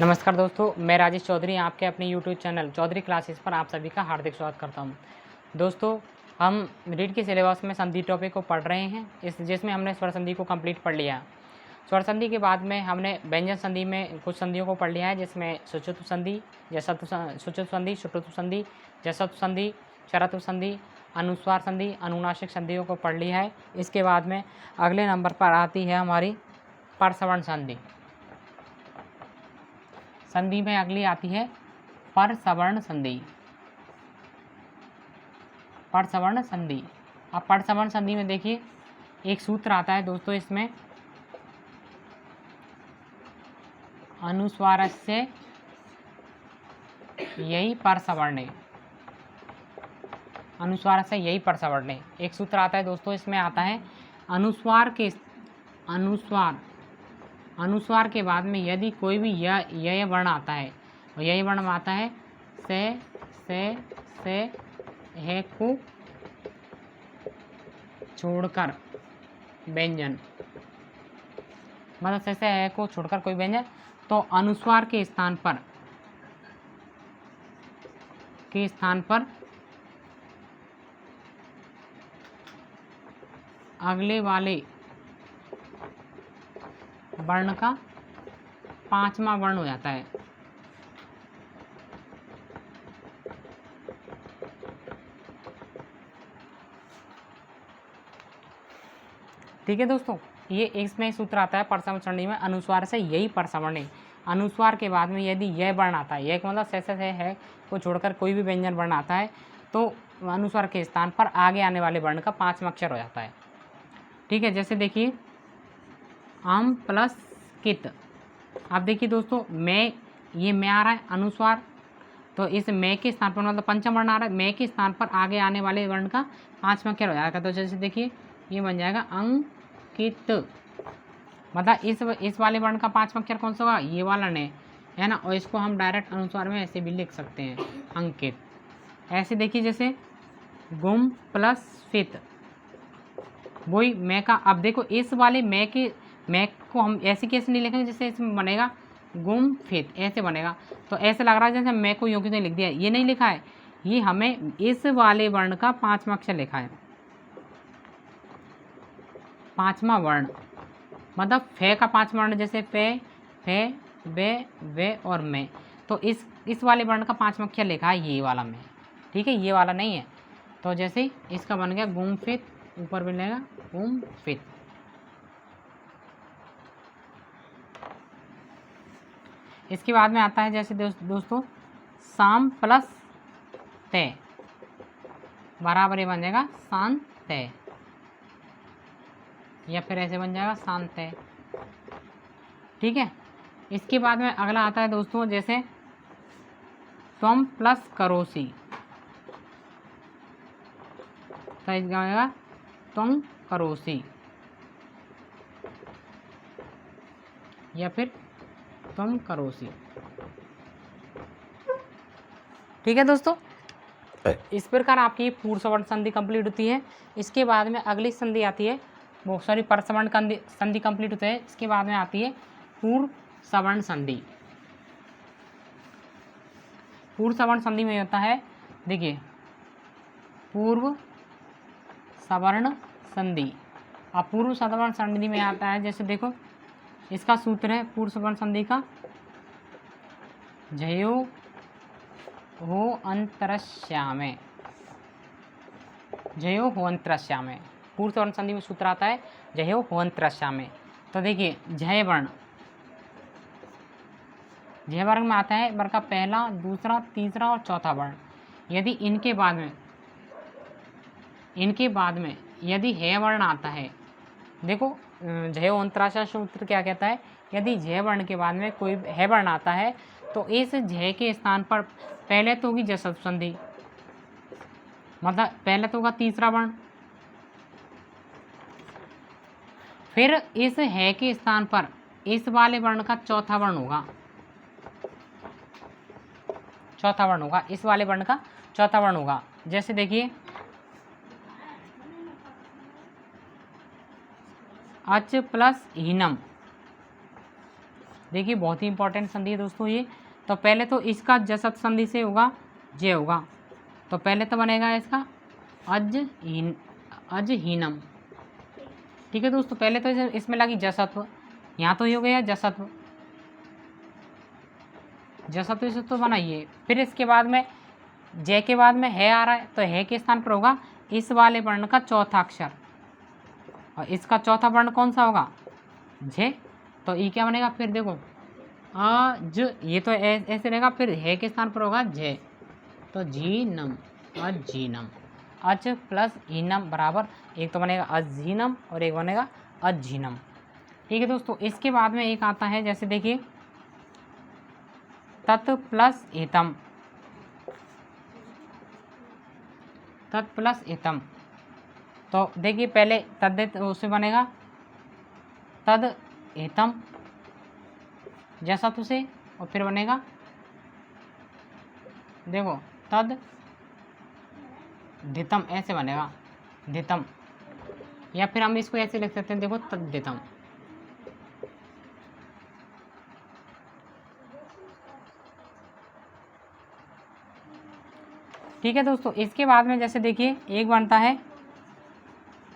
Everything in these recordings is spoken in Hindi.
नमस्कार दोस्तों, मैं राजेश चौधरी आपके अपने YouTube चैनल चौधरी क्लासेस पर आप सभी का हार्दिक स्वागत करता हूं। दोस्तों, हम रीड के सिलेबस में संधि टॉपिक को पढ़ रहे हैं जिसमें हमने स्वर संधि को कंप्लीट पढ़ लिया। स्वर संधि के बाद में हमने व्यंजन संधि में कुछ संधियों को पढ़ लिया है, जिसमें सुचतु संधि, सुचतु संधि, शुटुतु संधि, जसतु संधि, चरतु संधि, अनुस्वार संधि, अनुनासिक संधियों को पढ़ लिया है। इसके बाद में अगले नंबर पर आती है हमारी परसवर्ण संधि। संधि में अगली आती है परसवर्ण संधि। परसवर्ण संधि, अब परसवर्ण संधि में देखिए एक सूत्र आता है दोस्तों, इसमें अनुस्वारस्य यही परसवर्णे, अनुस्वारस्य यही परसवर्णे एक सूत्र आता है दोस्तों। इसमें आता है अनुस्वार के बाद में यदि कोई भी यय वर्ण आता है, और यय वर्ण में आता है से है को छोड़कर व्यंजन, मतलब से है को छोड़कर कोई व्यंजन, तो अनुस्वार के स्थान पर अगले वाले वर्ण का पांचवा वर्ण हो जाता है। ठीक है दोस्तों, ये इसमें सूत्र आता है परसवर्ण संधि में, अनुस्वार से यही परसवर्णे। अनुस्वार के बाद में यदि यह वर्ण आता है, यह मतलब से है को छोड़कर कोई भी व्यंजन वर्ण आता है, तो अनुस्वार के स्थान पर आगे आने वाले वर्ण का पांचवा अक्षर हो जाता है। ठीक है, जैसे देखिए आम प्लस कित। अब देखिए दोस्तों, ये मैं आ रहा है अनुस्वार, तो इस मैं के स्थान पर मतलब पंचम वर्ण आ रहा है, मैं के स्थान पर आगे आने वाले वर्ण का पांचवा अक्षर हो जाएगा। तो जैसे देखिए ये बन जाएगा अंकित, मतलब इस वाले वर्ण का पांचवा अक्षर कौन सा होगा, ये वाला ने, है ना। और इसको हम डायरेक्ट अनुस्वार में ऐसे भी लिख सकते हैं, अंकित। ऐसे देखिए जैसे गुम प्लस फित, वही मैं का। अब देखो इस वाले मैं को हम ऐसे कैसे नहीं लिखेंगे, जैसे इसमें बनेगा गुम फित, ऐसे बनेगा। तो ऐसे लग रहा है जैसे मैं को यूँ क्यों नहीं लिख दिया, ये नहीं लिखा है, ये हमें इस वाले वर्ण का पांचवा अक्षर लिखा है, पांचवा वर्ण, मतलब फे का पांचवा वर्ण, जैसे फे वे और मैं, तो इस वाले वर्ण का पांचवा अक्षर लिखा है ये वाला मैं। ठीक है, ये वाला नहीं है। तो जैसे इसका बन गया गुम फित, ऊपर बनेगा गुम फित। इसके बाद में आता है जैसे दोस्तों साम प्लस तय, बराबर ये बन जाएगा शांत तय, या फिर ऐसे बन जाएगा शांत तय। ठीक है, इसके बाद में अगला आता है दोस्तों जैसे त्वम प्लस करोसी, तो इसका बनेगा त्वं करोसी, या फिर त्वं करोसी। ठीक है दोस्तों, इस प्रकार आपकी पूर्व सवर्ण संधि कंप्लीट होती है। इसके बाद में अगली संधि आती है, वो सॉरी परसवर्ण संधि कंप्लीट होते हैं। इसके बाद में आती है पूर्व सवर्ण संधि। पूर्व सवर्ण संधि में होता है, देखिए पूर्व सवर्ण संधि। अब पूर्व सवर्ण संधि में आता है, जैसे देखो इसका सूत्र है पूर्व सवर्ण संधि का, जयो हो अंतरश्यामे, जयो हो अंतरश्यामे। पूर्व सवर्ण संधि में सूत्र आता है जयो हो अंतरश्यामे। तो देखिए जय वर्ण में आता है वर्ण का पहला, दूसरा, तीसरा और चौथा वर्ण। यदि इनके बाद में यदि है वर्ण आता है, देखो जय अंतराशा सूत्र क्या कहता है, यदि जय वर्ण के बाद में कोई है वर्ण आता है, तो इस जय के स्थान पर पहले तो होगी जसत्व संधि, मतलब पहले तो होगा तीसरा वर्ण, फिर इस है के स्थान पर इस वाले वर्ण का चौथा वर्ण होगा, इस वाले वर्ण का चौथा वर्ण होगा। जैसे देखिए अच प्लस हीनम, देखिए बहुत ही इंपॉर्टेंट संधि है दोस्तों ये। तो पहले तो इसका जसत संधि से होगा जे होगा, तो पहले तो बनेगा इसका अजहीनम। ठीक है दोस्तों, पहले तो इसमें लगी जसत्व, यहाँ तो ये हो गया जसत्व, जसत्व से तो बनाइए। फिर इसके बाद में जय के बाद में है आ रहा है, तो है के स्थान पर होगा इस वाले वर्ण का चौथा अक्षर, और इसका चौथा वर्ण कौन सा होगा जे, तो ई क्या बनेगा फिर देखो अज, ये तो ऐसे रहेगा, फिर है के स्थान पर होगा जय, तो जीनम अजीनम, अच प्लस हीनम बराबर एक तो बनेगा अजीनम और एक बनेगा अजीनम। ठीक है दोस्तों, इसके बाद में एक आता है जैसे देखिए तत् प्लस एतम, तत् प्लस एतम, तो देखिए पहले तद उससे बनेगा तद एतम जैसा तुसे, और फिर बनेगा देखो तद धितम, ऐसे बनेगा धितम, या फिर हम इसको ऐसे लिख सकते हैं देखो तद्धितम। ठीक है दोस्तों, इसके बाद में जैसे देखिए एक बनता है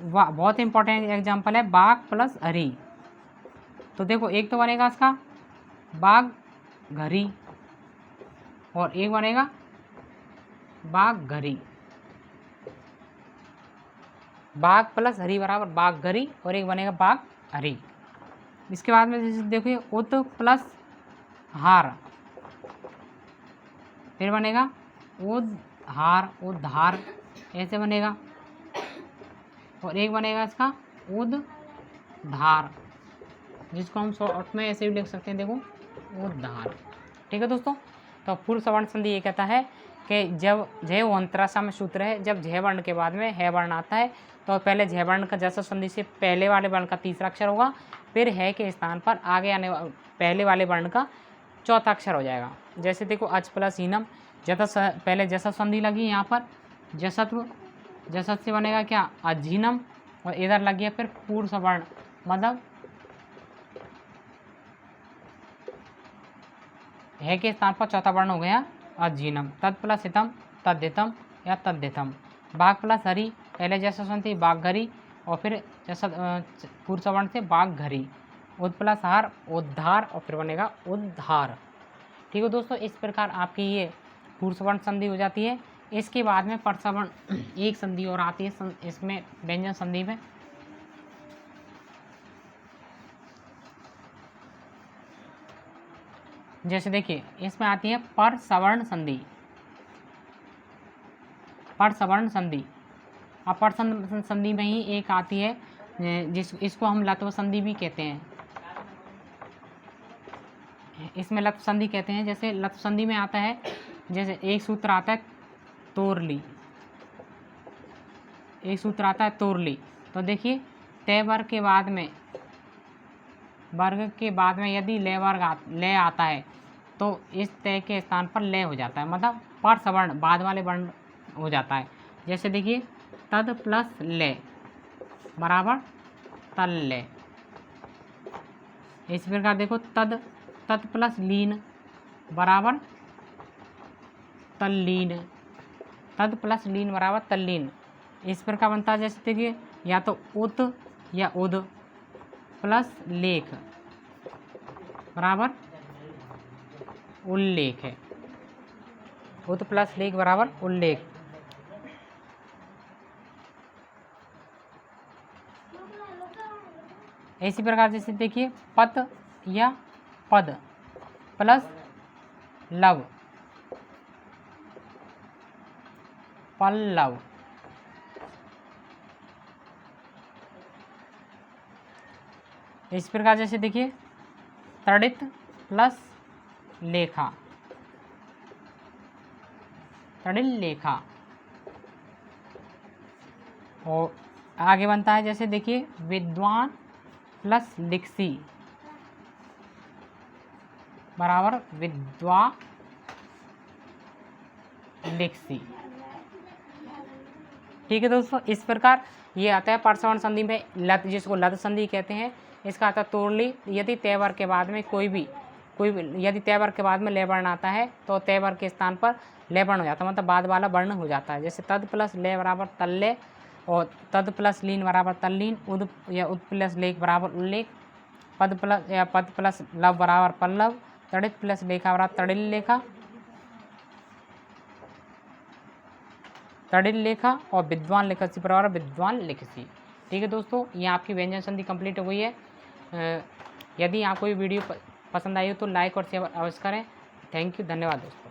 बहुत इंपॉर्टेंट एग्जांपल है बाघ प्लस हरी, तो देखो एक तो बनेगा इसका बाघ घरी, और एक बनेगा बाघ घरी, बाघ प्लस हरी बराबर बाघ घरी, और एक बनेगा बाघ हरी। इसके बाद में जैसे देखिए उत प्लस हार, फिर बनेगा उद्धार, उद्धार ऐसे बनेगा, और एक बनेगा इसका उद्धार, जिसको हम शॉर्ट में ऐसे भी लिख सकते हैं देखो उद्धार। ठीक है दोस्तों, तो पूर्व सवर्ण संधि ये कहता है कि जब जय अंतरासाम सूत्र है, जब जय वर्ण के बाद में है वर्ण आता है, तो पहले जय वर्ण का जैसा संधि से पहले वाले वर्ण का तीसरा अक्षर होगा, फिर है के स्थान पर आगे आने पहले वाले वर्ण का चौथा अक्षर हो जाएगा। जैसे देखो अच प्लस हीनम, जैसा पहले जैसा संधि लगी यहाँ पर जसत्व, जसत से बनेगा क्या अजीनम, और इधर लग गया फिर पूर्व सवर्ण, मतलब है के स्थान पर चौथा वर्ण हो गया अजीनम। तद प्लस हितम तद्धितम या तद्धितम, बाघ प्लस हरी, पहले जैसा संधि बाघ घरी, और फिर जैसा पूर्व सवर्ण से बाघ घरी, उद प्लस हार उद्धार, और फिर बनेगा उद्धार। ठीक है दोस्तों, इस प्रकार आपकी ये पूर्व सवर्ण संधि हो जाती है। इसके बाद में परसवर्ण एक संधि और आती है इसमें व्यंजन संधि में, जैसे देखिए इसमें आती है परसवर्ण संधि, परसवर्ण संधि। अब परसवर्ण संधि में ही एक आती है इसको हम लत्व संधि भी कहते हैं, इसमें लत्व संधि कहते हैं। जैसे लत्व संधि में आता है, जैसे एक सूत्र आता है तोरली, एक सूत्र आता है तोरली, तो देखिए तय वर्ग के बाद में, वर्ग के बाद में यदि ले वर्ग ले आता है, तो इस तय के स्थान पर ले हो जाता है, मतलब पर सवर्ण बाद वाले वर्ण हो जाता है। जैसे देखिए तद प्लस ले बराबर तल्ले, इस प्रकार देखो तद तद प्लस लीन बराबर तल्लीन, तद प्लस लीन बराबर तल्लीन, इस प्रकार बनता है। जैसे देखिए या तो उत या उद प्लस लेख बराबर उल्लेख है, उत प्लस लेख बराबर उल्लेख। इसी प्रकार जैसे देखिए पत या पद प्लस लव पल्लव, इस प्रकार जैसे देखिए तड़ित प्लस लेखा, तड़िल लेखा, और आगे बनता है जैसे देखिए विद्वान प्लस लिखसी बराबर विद्वा लिखसी। ठीक है दोस्तों, इस प्रकार ये आता है परसवर्ण संधि में लत, जिसको लत संधि कहते हैं। इसका आता है तोरली, यदि तय वर्ग के बाद में कोई भी कोई यदि तय वर्ग के बाद में लय वर्ण आता है तो तय वर्ग के स्थान पर लय वर्ण हो जाता है, मतलब बाद वाला वर्ण हो जाता है। जैसे तद प्लस लय बराबर तल्लय और तद प्लस लीन बराबर तल्लीन, उद या उद प्लस लेख बराबर उल्लेख, पद प्लस लव बराबर पल्लव, तड़ित प्लस लेखा बराबर तड़िल लेखा, तड़िल लेखा और विद्वान लिखसी बराबर विद्वान लिखसी। ठीक है दोस्तों, ये आपकी व्यंजन संधि कंप्लीट हो गई है। यदि आपको ये वीडियो पसंद आई हो तो लाइक और शेयर अवश्य करें। थैंक यू, धन्यवाद दोस्तों।